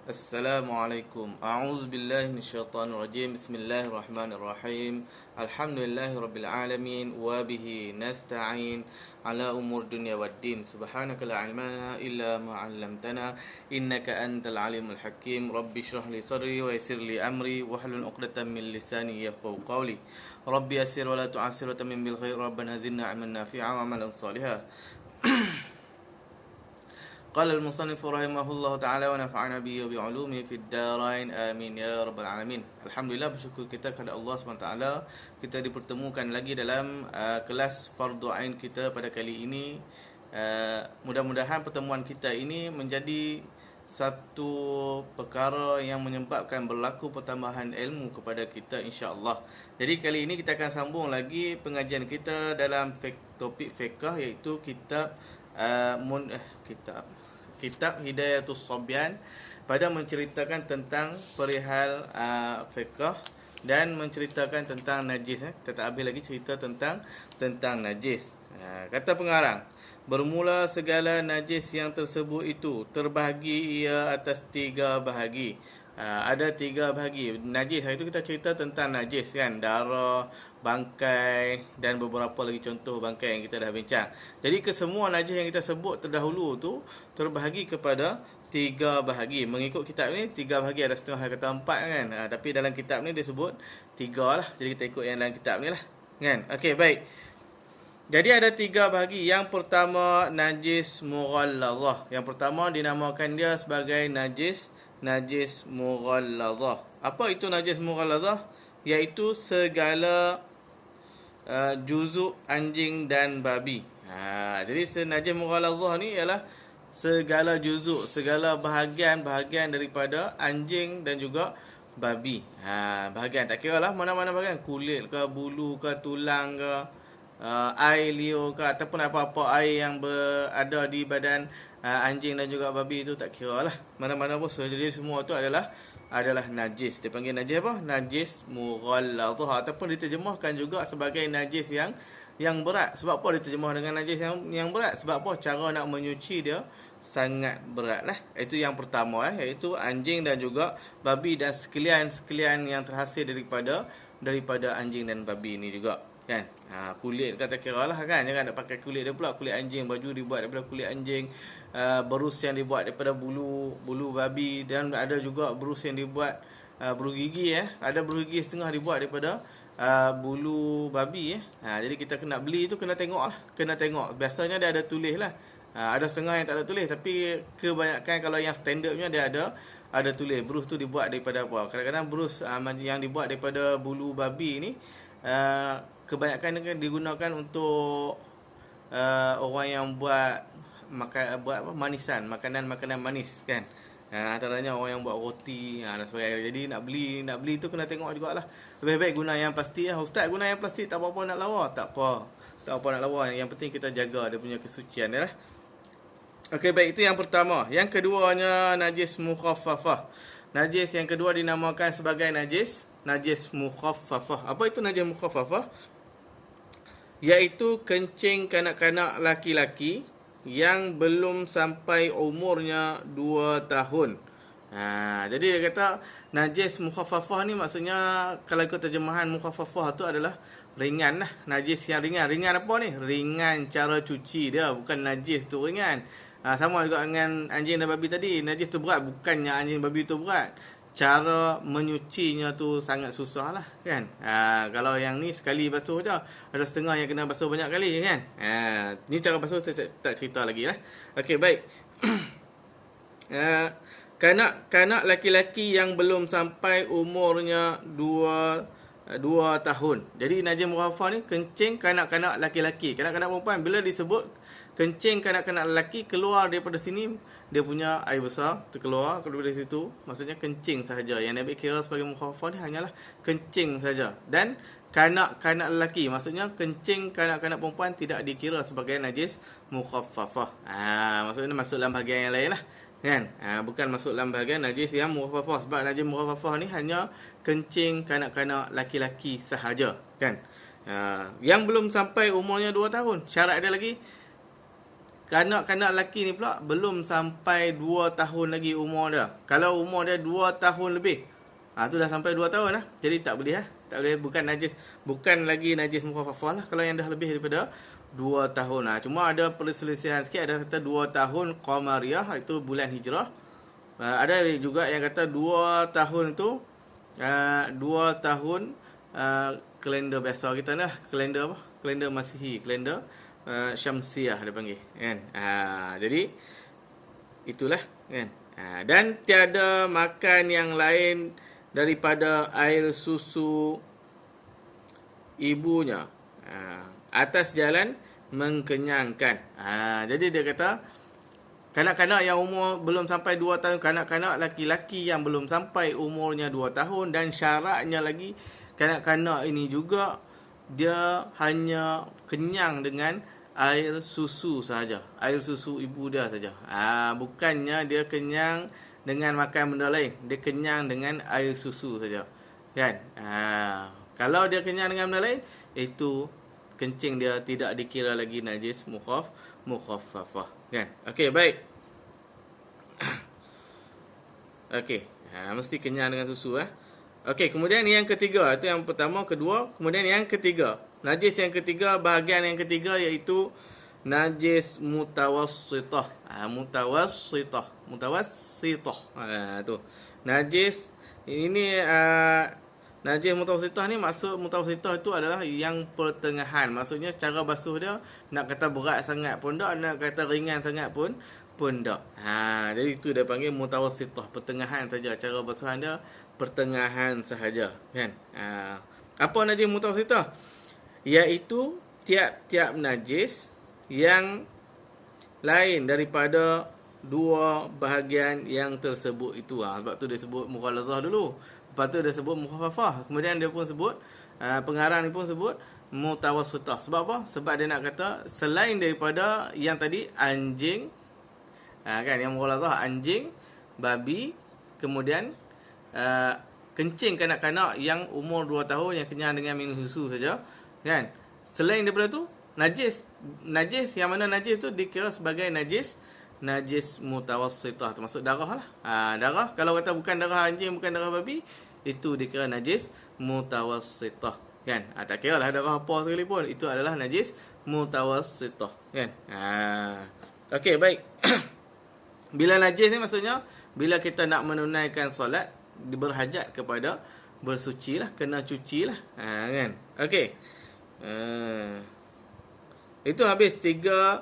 Assalamualaikum. A'udzubillahi minasyaitonirrajim. Bismillahirrahmanirrahim. Alhamdulillahirabbil alamin wa bihi nasta'in ala umur dunya waddin. Subhanaka la ilma lana illa ma 'allamtana innaka antal alimul hakim. Rabbi shrah li sadri wa yassir li amri wahlul 'uqdatam min lisani yafqahu qawli. Rabbi yassir wa la tu'assir wa tamim bil khair. Rabbana zidna 'ilman nafi'a wa 'amalan shalihan. قال المصنف رحمه الله تعالى ونفعنا به وبعلومه في الدارين آمين ya rabbal alamin. Alhamdulillah, bersyukur kita kepada Allah SWT. Kita dipertemukan lagi dalam kelas fardu ain kita pada kali ini. Mudah-mudahan pertemuan kita ini menjadi satu perkara yang menyebabkan berlaku pertambahan ilmu kepada kita, insya-Allah. Jadi kali ini kita akan sambung lagi pengajian kita dalam topik fiqh, iaitu kitab Hidayatus Sabyan, pada menceritakan tentang perihal fiqh dan menceritakan tentang najis. Kita tak habis lagi cerita tentang najis. Kata pengarang, bermula segala najis yang tersebut itu terbahagi ia atas 3 bahagi. Ada 3 bahagi najis. Hari itu kita cerita tentang najis kan, darah, bangkai dan beberapa lagi contoh bangkai yang kita dah bincang. Jadi kesemua najis yang kita sebut terdahulu tu terbahagi kepada 3 bahagi. Mengikut kitab ni 3 bahagi, ada setengah kata 4 kan. Tapi dalam kitab ni dia sebut 3 lah. Jadi kita ikut yang dalam kitab ni lah kan. Okey, baik. Jadi ada 3 bahagi. Yang pertama najis mughallazah. Yang pertama dinamakan dia sebagai najis mughallazah. Apa itu najis mughallazah? Iaitu segala juzuk anjing dan babi. Jadi najis mughallazah ni ialah segala juzuk, segala bahagian-bahagian daripada anjing dan juga babi. Bahagian tak kira lah mana-mana bahagian, kulit ke, bulu ke, tulang ke, air liur ke, ataupun apa-apa air yang berada di badan anjing dan juga babi itu, tak kira lah mana-mana pun. Jadi semua tu adalah najis. Dia panggil najis apa? Najis mughallazah, ataupun diterjemahkan juga sebagai najis yang berat. Sebab apa diterjemah dengan najis yang berat? Sebab apa? Cara nak menyuci dia sangat berat lah. Itu yang pertama, iaitu anjing dan juga babi dan sekalian yang terhasil daripada anjing dan babi ni juga kan. Kulit kata kira lah kan, jangan nak pakai kulit dia pula. Kulit anjing, baju dibuat daripada kulit anjing, berus yang dibuat daripada bulu babi, dan ada juga berus yang dibuat bulu gigi ada bulu gigi setengah dibuat daripada bulu babi Jadi kita kena beli tu, kena tengok lah, kena tengok. Biasanya dia ada tulis lah. Ada setengah yang tak ada tulis, tapi kebanyakan kalau yang standardnya dia ada tulis berus tu dibuat daripada apa. Kadang-kadang berus yang dibuat daripada bulu babi ni kebanyakan digunakan untuk orang yang buat manisan, makanan manis kan. Antaranya orang yang buat roti dan sebagainya. Jadi nak beli tu kena tengok jugalah. Lebih baik guna yang plastik lah. Ustaz guna yang plastik tak apa-apa nak lawa. Tak apa nak lawa. Yang penting kita jaga dia punya kesucian dia lah. Okey, baik, itu yang pertama. Yang keduanya najis mukhaffafah. Najis yang kedua dinamakan sebagai najis mukhaffafah. Apa itu najis mukhaffafah? Iaitu kencing kanak-kanak laki-laki yang belum sampai umurnya 2 tahun. Jadi dia kata najis mukhaffafah ni maksudnya, kalau ikut terjemahan mukhaffafah tu adalah ringan lah. Najis yang ringan. Ringan apa ni? Ringan cara cuci dia, bukan najis tu ringan. Sama juga dengan anjing dan babi tadi. Najis tu berat, bukannya anjing babi tu berat. Cara menyucinya tu sangat susah lah kan. Kalau yang ni sekali basuh je, ada setengah yang kena basuh banyak kali kan. Ni cara basuh saya tak cerita lagi lah. Okey, baik. Kanak laki-laki yang belum sampai umurnya 2 tahun. Jadi najis mukhaffafah ni kencing kanak-kanak laki-laki. Kanak-kanak perempuan bila disebut kencing kanak-kanak lelaki, keluar daripada sini dia punya air besar terkeluar daripada situ, maksudnya kencing sahaja. Yang Nabi kira sebagai mukhaffafah ni hanyalah kencing saja. Dan kanak-kanak lelaki, maksudnya kencing kanak-kanak perempuan tidak dikira sebagai najis mukhaffafah. Maksudnya masuk dalam bahagian yang lain lah kan. Bukan masuk dalam bahagian najis yang mukhaffafah. Sebab najis mukhaffafah ni hanya kencing kanak-kanak laki-laki sahaja kan. Yang belum sampai umurnya 2 tahun, syarat dia lagi kanak-kanak lelaki ni pula belum sampai 2 tahun lagi umur dia. Kalau umur dia 2 tahun lebih, tu dah sampai 2 tahun lah. Jadi tak boleh lah. Tak boleh, bukan najis, bukan lagi najis mukhaffafah lah kalau yang dah lebih daripada 2 tahun lah. Cuma ada perselisihan sikit, ada kata 2 tahun qamariyah, itu bulan hijrah. Ada juga yang kata 2 tahun tu 2 tahun kalender biasa kita ni lah. Kalender apa? Kalender Masihi, kalender Syamsiah dia panggil, kan. Jadi itulah, kan. Dan tiada makan yang lain daripada air susu ibunya atas jalan mengkenyangkan. Jadi dia kata kanak-kanak yang umur belum sampai 2 tahun, kanak-kanak laki-laki yang belum sampai umurnya 2 tahun, dan syaratnya lagi kanak-kanak ini juga dia hanya kenyang dengan air susu saja, air susu ibu dia saja. Bukannya dia kenyang dengan makan benda lain, dia kenyang dengan air susu saja, kan. Kalau dia kenyang dengan benda lain, itu kencing dia tidak dikira lagi najis mukhaffafah, kan. Okey, baik. Okey, mesti kenyang dengan susu. Okey, kemudian yang ketiga, itu yang pertama, kedua, kemudian yang ketiga. Najis yang ketiga, bahagian yang ketiga, iaitu najis mutawassitah. Mutawassitah. Tu. Najis ini najis mutawassitah ni, maksud mutawassitah itu adalah yang pertengahan. Maksudnya cara basuh dia nak kata berat sangat pun tak, nak kata ringan sangat pun tak. Jadi itu dia panggil mutawassitah, pertengahan saja. Cara basuhan dia pertengahan sahaja, kan. Apa najis mutawassitah? Iaitu tiap-tiap najis yang lain daripada dua bahagian yang tersebut itu. Sebab tu dia sebut mughalazah dulu, lepas tu dia sebut mukhaffafah, kemudian dia pun sebut pengarang ni pun sebut mutawassitah. Sebab apa? Sebab dia nak kata selain daripada yang tadi anjing, kan, yang mughalazah anjing, babi, kemudian kencing kanak-kanak yang umur 2 tahun yang kenyang dengan minum susu saja, kan. Selain daripada tu najis yang mana najis tu dikira sebagai najis mutawassitah, termasuk darah lah. Darah, kalau kata bukan darah anjing, bukan darah babi, itu dikira najis mutawassitah, kan. Tak kira lah darah apa sekalipun, itu adalah najis mutawassitah, kan. Okey, baik. Bila najis ni maksudnya bila kita nak menunaikan solat, berhajat kepada bersuci lah, kena cuci lah, kan. Okey. Itu habis 3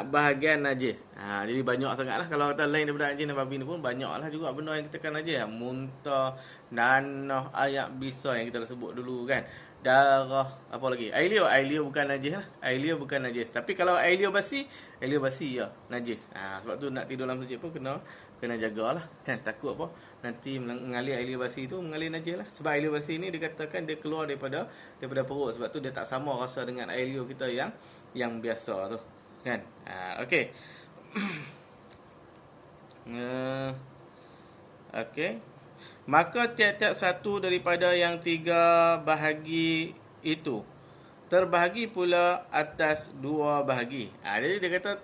bahagian najis. Jadi banyak sangat lah. Kalau kata lain daripada anjing dan babi ni pun banyak lah juga benda yang kita kena najis. Muntah, nanah, ayak bisa yang kita dah sebut dulu, kan. Darah, apa lagi? Air liur bukan najis lah. Air liur bukan najis. Tapi kalau air liur basi ya najis. Sebab tu nak tidur dalam masjid pun kena jagalah, kan. Takut apa? Nanti mengalir air liur basi tu mengalir najis lah. Sebab air liur basi ni dikatakan dia keluar daripada perut. Sebab tu dia tak sama rasa dengan air liur kita yang biasa tu, kan. Okey. Okey. Maka tiap-tiap satu daripada yang 3 bahagi itu terbahagi pula atas 2 bahagi. Jadi dia kata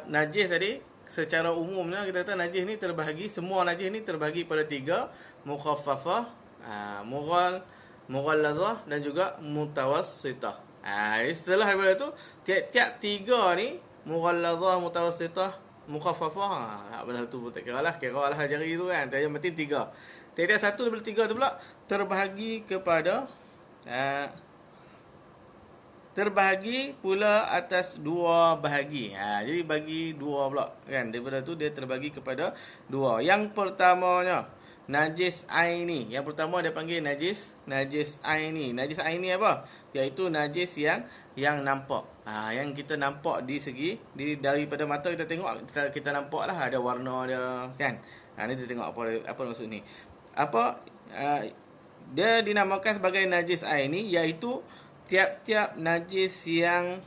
najis tadi secara umumnya kita kata najis ni terbahagi, semua najis ni terbahagi pada 3, mukhaffafah, mughallazah dan juga mutawassitah. Setelah daripada tu tiap-tiap 3 ni, mughallazah, mutawassitah, mukhaffafah, benda tu pun tak kira lah jari tu, kan. Yang penting 3. Tiap-tiap satu daripada 3 tu pula terbahagi kepada terbahagi pula atas 2 bahagi. Jadi bagi 2 pula, kan. Daripada tu dia terbahagi kepada 2. Yang pertamanya najis aini. Yang pertama dia panggil najis aini. Najis aini apa? Iaitu najis yang nampak. Yang kita nampak di segi daripada mata kita tengok, kita nampak lah ada warna dia, kan. Ni kita tengok apa maksud ni. Dia dinamakan sebagai najis aini, iaitu tiap-tiap najis yang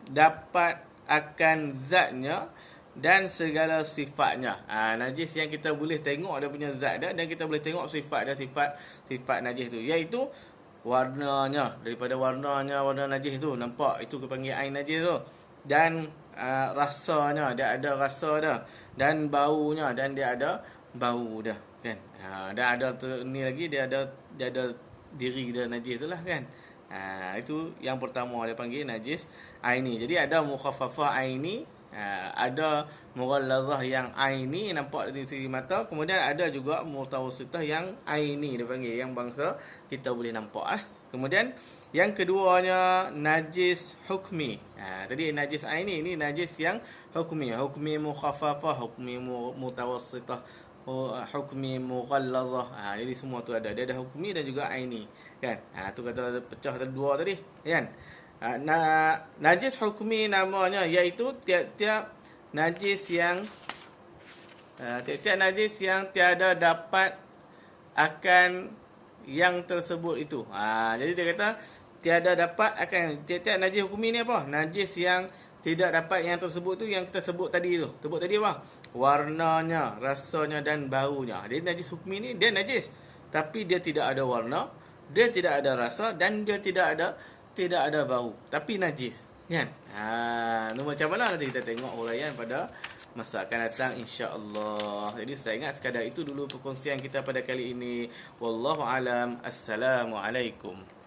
dapat akan zatnya dan segala sifatnya. Najis yang kita boleh tengok dia punya zat dia, dan kita boleh tengok sifat dia, sifat najis tu, iaitu warnanya. Daripada warna najis tu nampak, itu kita panggil ain najis tu. dan rasanya, dia ada rasa dah, dan baunya, dan dia ada bau dah kan. Dan ada tu ni lagi, dia ada diri dia najis tu lah kan. Itu yang pertama dia panggil najis aini. Jadi ada mukhaffafah aini, ada mughallazah yang aini nampak dari segi mata, kemudian ada juga mutawassitah yang aini dia panggil, yang bangsa kita boleh nampak lah. Kemudian yang keduanya najis hukmi. Tadi najis aini, ni najis yang hukmi. Hukmi mukhaffafah, hukmi mutawassitah, hukmi mughallazah. Jadi semua tu ada. Dia ada hukmi dan juga aini. Kan? Tu kata pecah dua tadi, kan? Najis hukmi namanya iaitu tiap-tiap najis yang tiada dapat akan yang tersebut itu. Jadi dia kata tiada dapat akan tiap-tiap najis hukmi ni apa? Najis yang tidak dapat yang tersebut tu, yang kita sebut tadi tu. Sebut tadi apa? Warnanya, rasanya dan baunya. Jadi najis hukmi ni dia najis, tapi dia tidak ada warna, dia tidak ada rasa, dan dia tidak ada bau, tapi najis, kan? Macam mana nanti kita tengok huraian pada masa akan datang insya-Allah. Jadi saya ingat sekadar itu dulu perkongsian kita pada kali ini. Wallahu alam. Assalamualaikum.